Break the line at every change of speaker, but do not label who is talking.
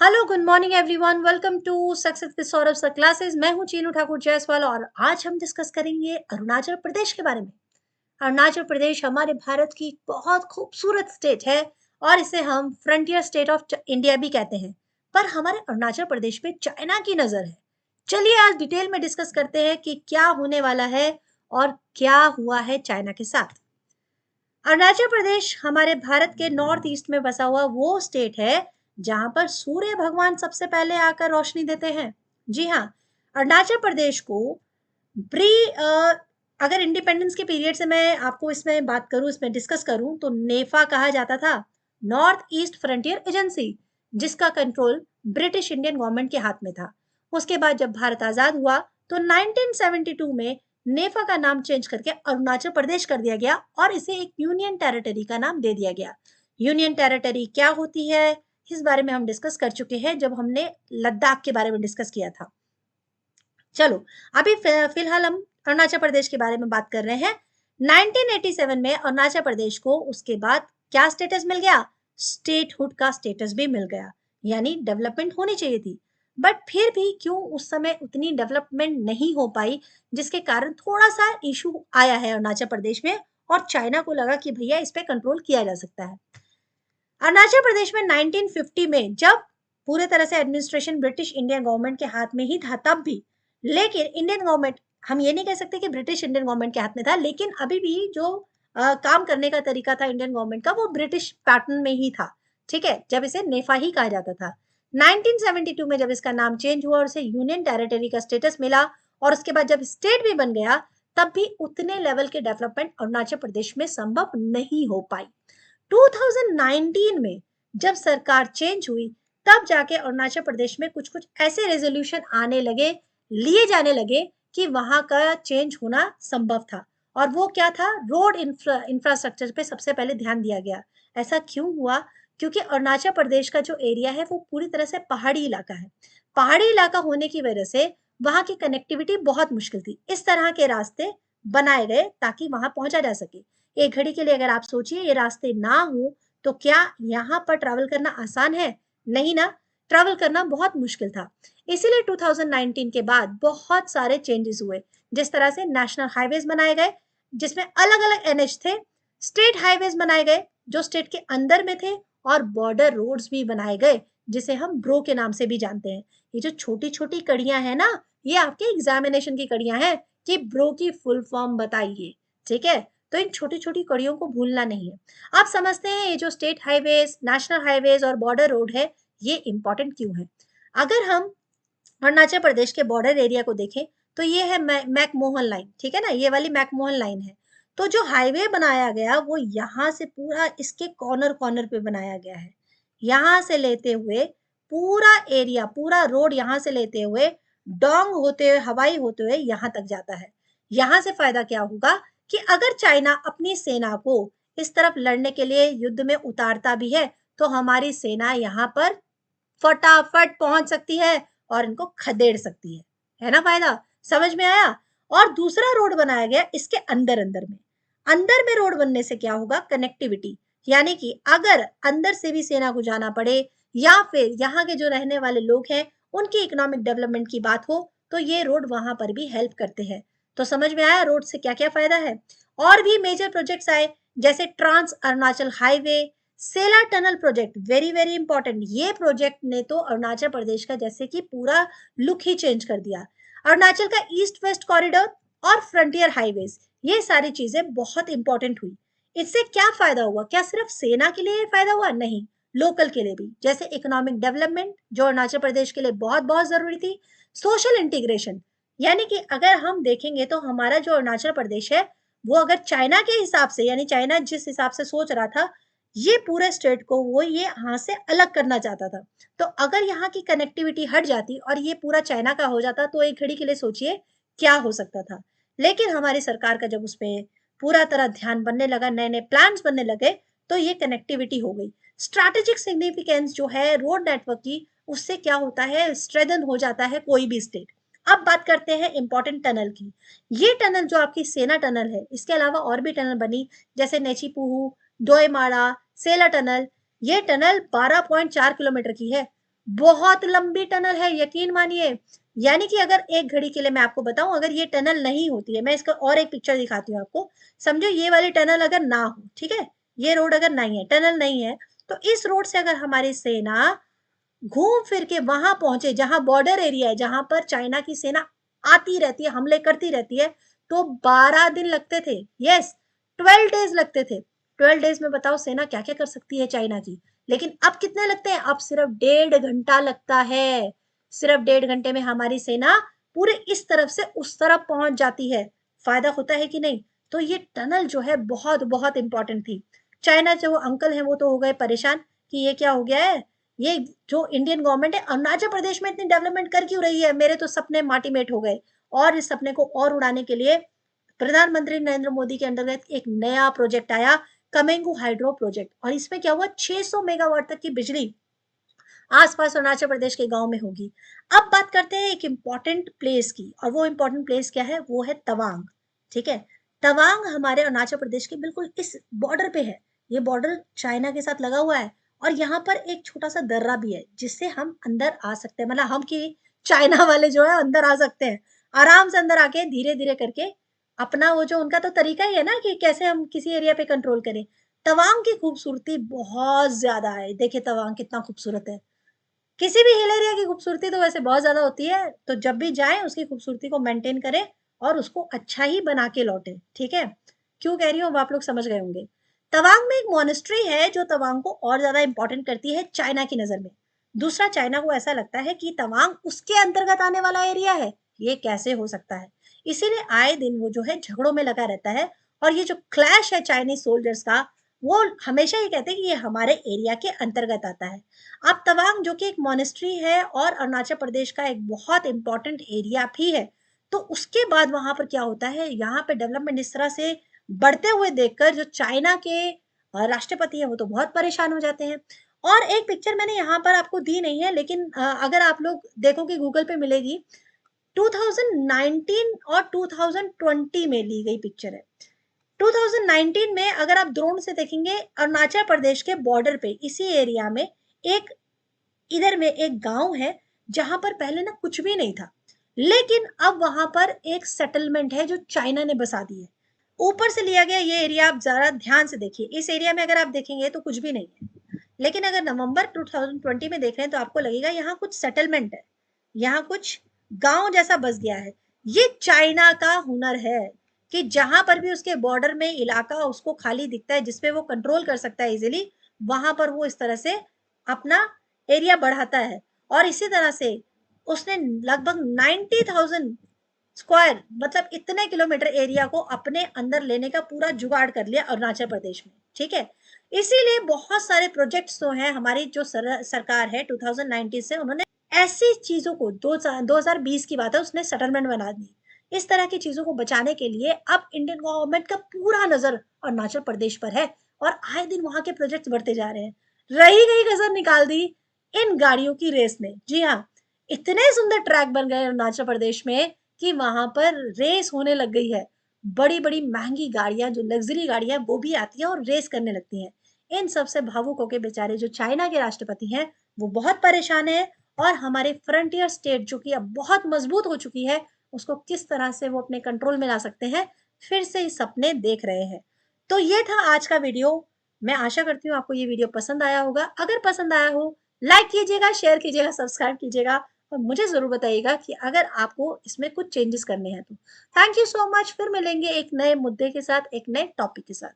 Hello good morning everyone, welcome to success with Saurabh sir classes. मैं हूं चीनू ठाकुर जायसवाल और आज हम डिस्कस करेंगे अरुणाचल प्रदेश के बारे में। अरुणाचल प्रदेश हमारे भारत की बहुत खूबसूरत स्टेट है और इसे हम फ्रंटियर स्टेट ऑफ इंडिया भी कहते हैं। पर हमारे अरुणाचल प्रदेश पे चाइना की नजर है। चलिए आज डिटेल में डिस्कस करते हैं कि क्या होने वाला है और क्या हुआ है चाइना के साथ। अरुणाचल प्रदेश हमारे भारत के नॉर्थ ईस्ट में बसा हुआ वो स्टेट है जहां पर सूर्य भगवान सबसे पहले आकर रोशनी देते हैं। जी हाँ, अरुणाचल प्रदेश को प्री अगर इंडिपेंडेंस के पीरियड से मैं आपको इसमें बात करूं, इसमें डिस्कस करूं तो नेफा कहा जाता था, नॉर्थ ईस्ट फ्रंटियर एजेंसी, जिसका कंट्रोल ब्रिटिश इंडियन गवर्नमेंट के हाथ में था। उसके बाद जब भारत आजाद हुआ तो 1972 में नेफा का नाम चेंज करके अरुणाचल प्रदेश कर दिया गया और इसे एक यूनियन टेरिटरी का नाम दे दिया गया। यूनियन टेरिटरी क्या होती है इस बारे में हम डिस्कस कर चुके हैं जब हमने लद्दाख के बारे में डिस्कस किया था। चलो अभी फिलहाल हम अरुणाचल प्रदेश के बारे में बात कर रहे हैं। 1987 में अरुणाचल प्रदेश को उसके बाद क्या स्टेटस मिल गया? स्टेटहुड का स्टेटस भी मिल गया, यानी डेवलपमेंट होनी चाहिए थी। बट फिर भी क्यों उस समय उतनी डेवलपमेंट नहीं हो पाई, जिसके कारण थोड़ा सा इशू आया है अरुणाचल प्रदेश में और चाइना को लगा कि भैया इस पे कंट्रोल किया जा सकता है। अरुणाचल प्रदेश में 1950 में जब पूरे तरह से एडमिनिस्ट्रेशन ब्रिटिश इंडियन गवर्नमेंट के हाथ में ही था तब भी, लेकिन इंडियन गवर्नमेंट, हम ये नहीं कह सकते कि ब्रिटिश इंडियन गवर्नमेंट के हाथ में था, लेकिन अभी भी जो काम करने का तरीका था इंडियन गवर्नमेंट का वो ब्रिटिश पैटर्न में ही था। ठीक है, जब इसे नेफा ही कहा जाता था। 1972 में जब इसका नाम चेंज हुआ और उसे यूनियन टेरिटरी का स्टेटस मिला और उसके बाद जब स्टेट भी बन गया, तब भी उतने लेवल के डेवलपमेंट अरुणाचल प्रदेश में संभव नहीं हो पाई। 2019 में जब सरकार चेंज हुई तब जाके अरुणाचल प्रदेश में कुछ कुछ ऐसे रेजोल्यूशन आने लगे, लिए जाने लगे कि वहां का चेंज होना संभव था। और वो क्या था? रोड इंफ्रास्ट्रक्चर पे सबसे पहले ध्यान दिया गया। ऐसा क्यों हुआ? क्योंकि अरुणाचल प्रदेश का जो एरिया है वो पूरी तरह से पहाड़ी इलाका है। पहाड़ी इलाका होने की वजह से वहां की कनेक्टिविटी बहुत मुश्किल थी। इस तरह के रास्ते बनाए गए ताकि वहां पहुंचा जा सके। एक घड़ी के लिए अगर आप सोचिए ये रास्ते ना हो तो क्या यहाँ पर ट्रैवल करना आसान है? नहीं ना, ट्रैवल करना बहुत मुश्किल था। इसीलिए 2019 के बाद बहुत सारे चेंजेस हुए। जिस तरह से नेशनल हाईवेज बनाए गए जिसमें अलग अलग एनएच थे, स्टेट हाईवेज बनाए गए जो स्टेट के अंदर में थे, और बॉर्डर रोड्स भी बनाए गए जिसे हम ब्रो के नाम से भी जानते हैं। ये जो छोटी छोटी कड़ियां है ना, ये आपके एग्जामिनेशन की कड़ियां हैं कि ब्रो की फुल फॉर्म बताइए। ठीक है, तो इन छोटी छोटी कड़ियों को भूलना नहीं है। आप समझते हैं ये जो स्टेट हाईवेज, नेशनल हाईवेज और बॉर्डर रोड है, ये इंपॉर्टेंट क्यों है? अगर हम अरुणाचल प्रदेश के बॉर्डर एरिया को देखें तो ये है मैकमोहन लाइन। ठीक है ना, ये वाली मैकमोहन लाइन है। तो जो हाईवे बनाया गया वो यहाँ से पूरा इसके कॉर्नर कॉर्नर पे बनाया गया है। यहाँ से लेते हुए पूरा एरिया, पूरा रोड यहाँ से लेते हुए डोंग होते हुए, हवाई होते हुए यहाँ तक जाता है। यहाँ से फायदा क्या होगा कि अगर चाइना अपनी सेना को इस तरफ लड़ने के लिए युद्ध में उतारता भी है तो हमारी सेना यहाँ पर फटाफट पहुंच सकती है और इनको खदेड़ सकती है ना? फायदा समझ में आया? और दूसरा रोड बनाया गया इसके अंदर अंदर में। अंदर में रोड बनने से क्या होगा? कनेक्टिविटी, यानी कि अगर अंदर से भी सेना को जाना पड़े या फिर यहाँ के जो रहने वाले लोग हैं उनकी इकोनॉमिक डेवलपमेंट की बात हो तो ये रोड वहां पर भी हेल्प करते हैं। तो समझ में आया रोड से क्या क्या फायदा है। और भी मेजर प्रोजेक्ट्स आए जैसे trans Arunachal highway, Sela tunnel project, very very important. ये प्रोजेक्ट ने तो अरुणाचल प्रदेश का जैसे कि पूरा लुक ही चेंज कर दिया। अरुणाचल का ईस्ट वेस्ट कॉरिडोर और फ्रंटियर हाईवेज, ये सारी चीजें बहुत इंपॉर्टेंट हुई। इससे क्या फायदा हुआ? क्या सिर्फ सेना के लिए फायदा हुआ? नहीं, लोकल के लिए भी, जैसे इकोनॉमिक डेवलपमेंट जो अरुणाचल प्रदेश के लिए बहुत बहुत जरूरी थी। सोशल इंटीग्रेशन, यानी कि अगर हम देखेंगे तो हमारा जो अरुणाचल प्रदेश है वो अगर चाइना के हिसाब से, यानी चाइना जिस हिसाब से सोच रहा था ये पूरे स्टेट को वो ये यहाँ से अलग करना चाहता था, तो अगर यहाँ की कनेक्टिविटी हट जाती और ये पूरा चाइना का हो जाता तो एक घड़ी के लिए सोचिए क्या हो सकता था। लेकिन हमारी सरकार का जब उस पर पूरा तरह ध्यान बनने लगा, नए नए प्लान्स बनने लगे, तो ये कनेक्टिविटी हो गई। स्ट्रैटेजिक सिग्निफिकेंस जो है रोड नेटवर्क की, उससे क्या होता है? स्ट्रेंथन हो जाता है कोई भी स्टेट। अब बात करते हैं इंपॉर्टेंट टनल की। ये टनल जो आपकी सेना टनल है, इसके अलावा और भी टनल बनी जैसे नेचीपुहू, डोईमाड़ा, सेला टनल। ये टनल 12.4 किलोमीटर की है बहुत लंबी टनल है, यकीन मानिए। यानी कि अगर एक घड़ी के लिए मैं आपको बताऊं, अगर ये टनल नहीं होती है, मैं इसका और एक पिक्चर दिखाती हूँ आपको। समझो ये वाली टनल अगर ना हो, ठीक है, ये रोड अगर नहीं है, टनल नहीं है, तो इस रोड से अगर हमारी सेना घूम फिर के वहां पहुंचे जहां बॉर्डर एरिया है, जहां पर चाइना की सेना आती रहती है, हमले करती रहती है, तो 12 दिन लगते थे। यस, 12 डेज लगते थे। 12 डेज में बताओ सेना क्या क्या कर सकती है चाइना की। लेकिन अब कितने लगते हैं? अब सिर्फ 1.5 घंटा लगता है। सिर्फ 1.5 घंटे में हमारी सेना पूरे इस तरफ से उस तरफ पहुंच जाती है। फायदा होता है कि नहीं? तो ये टनल जो है बहुत बहुत इंपॉर्टेंट थी। चाइना जो अंकल हैं वो तो हो गए परेशान कि ये क्या हो गया है, ये जो इंडियन गवर्नमेंट है अरुणाचल प्रदेश में इतनी डेवलपमेंट कर क्यों रही है, मेरे तो सपने माटी मेट हो गए। और इस सपने को और उड़ाने के लिए प्रधानमंत्री नरेंद्र मोदी के अंतर्गत एक नया प्रोजेक्ट आया, कमेंगू हाइड्रो प्रोजेक्ट। और इसमें क्या हुआ, 600 मेगावाट तक की बिजली आसपास अरुणाचल प्रदेश के गांव में होगी। अब बात करते हैं एक इंपॉर्टेंट प्लेस की, और वो इंपॉर्टेंट प्लेस क्या है? वो है तवांग। ठीक है, तवांग हमारे अरुणाचल प्रदेश के बिल्कुल इस बॉर्डर पे है। ये बॉर्डर चाइना के साथ लगा हुआ है, और यहाँ पर एक छोटा सा दर्रा भी है जिससे हम अंदर आ सकते हैं, मतलब हम की चाइना वाले जो है अंदर आ सकते हैं। आराम से अंदर आके धीरे धीरे करके अपना वो जो उनका तो तरीका ही है ना कि कैसे हम किसी एरिया पे कंट्रोल करें। तवांग की खूबसूरती बहुत ज्यादा है। देखिए तवांग कितना खूबसूरत है। किसी भी हिल एरिया की खूबसूरती तो वैसे बहुत ज्यादा होती है, तो जब भी जाएं उसकी खूबसूरती को मेंटेन करें और उसको अच्छा ही बना के लौटे। ठीक है, क्यों कह रही हूँ अब आप लोग समझ गए होंगे। तवांग में एक मोनेस्ट्री है जो तवांग को और ज्यादा इंपॉर्टेंट करती है चाइना की नजर में। दूसरा, चाइना को ऐसा लगता है कि तवांग उसके अंतर्गत आने वाला एरिया है, ये कैसे हो सकता है। इसीलिए आए दिन वो जो है झगड़ों में लगा रहता है। और ये जो क्लैश है चाइनीज सोल्जर्स का, वो हमेशा ये कहते हैं कि ये हमारे एरिया के अंतर्गत आता है। अब तवांग जो कि एक मोनेस्ट्री है और अरुणाचल प्रदेश का एक बहुत इंपॉर्टेंट एरिया भी है, तो उसके बाद वहां पर क्या होता है, यहाँ पे डेवलपमेंट इस तरह से बढ़ते हुए देखकर जो चाइना के राष्ट्रपति है वो तो बहुत परेशान हो जाते हैं। और एक पिक्चर मैंने यहाँ पर आपको दी नहीं है, लेकिन अगर आप लोग देखोगे गूगल पे मिलेगी। 2019 और 2020 में ली गई पिक्चर है। 2019 में अगर आप ड्रोन से देखेंगे, अरुणाचल प्रदेश के बॉर्डर पे इसी एरिया में एक, इधर में एक गांव है जहां पर पहले ना कुछ भी नहीं था, लेकिन अब वहां पर एक सेटलमेंट है जो चाइना ने बसा दी है। ऊपर से लिया गया ये एरिया, आप जरा ध्यान से देखिए। इस एरिया में अगर आप देखेंगे तो कुछ भी नहीं है, लेकिन अगर नवंबर 2020 में देख रहे हैं तो आपको लगेगा यहाँ कुछ सेटलमेंट है, यहाँ कुछ गांव जैसा बस गया है। ये चाइना का हुनर है कि जहां पर भी उसके बॉर्डर में इलाका उसको खाली दिखता है जिसपे वो कंट्रोल कर सकता है इजीली, वहां पर वो इस तरह से अपना एरिया बढ़ाता है। और इसी तरह से उसने लगभग 90,000 स्क्वायर, मतलब इतने किलोमीटर एरिया को अपने अंदर लेने का पूरा जुगाड़ कर लिया अरुणाचल प्रदेश में। ठीक है, इसीलिए बहुत सारे प्रोजेक्ट्स तो हैं हमारी जो सरकार है 2019 से, उन्होंने ऐसी चीजों को 2020 की बात है उसने सेटलमेंट बना दी। इस तरह की चीजों को बचाने के लिए अब इंडियन गवर्नमेंट का पूरा नजर अरुणाचल प्रदेश पर है, और आए दिन वहां के प्रोजेक्ट्स बढ़ते जा रहे हैं। रही गई कसर निकाल दी इन गाड़ियों की रेस ने। जी हाँ, इतने सुंदर ट्रैक बन गए अरुणाचल प्रदेश में कि वहां पर रेस होने लग गई है। बड़ी बड़ी महंगी गाड़ियां, जो लग्जरी गाड़ियां, वो भी आती हैं और रेस करने लगती हैं। इन सबसे भावुक होके बेचारे जो चाइना के राष्ट्रपति हैं वो बहुत परेशान है। और हमारे फ्रंटियर स्टेट जो कि अब बहुत मजबूत हो चुकी है, उसको किस तरह से वो अपने कंट्रोल में ला सकते हैं, फिर से इस सपने देख रहे हैं। तो ये था आज का वीडियो। मैं आशा करती हूँ आपको ये वीडियो पसंद आया होगा। अगर पसंद आया हो, लाइक कीजिएगा, शेयर कीजिएगा, सब्सक्राइब कीजिएगा, और मुझे जरूर बताइएगा कि अगर आपको इसमें कुछ चेंजेस करने हैं तो। Thank you so much. फिर मिलेंगे एक नए मुद्दे के साथ, एक नए टॉपिक के साथ।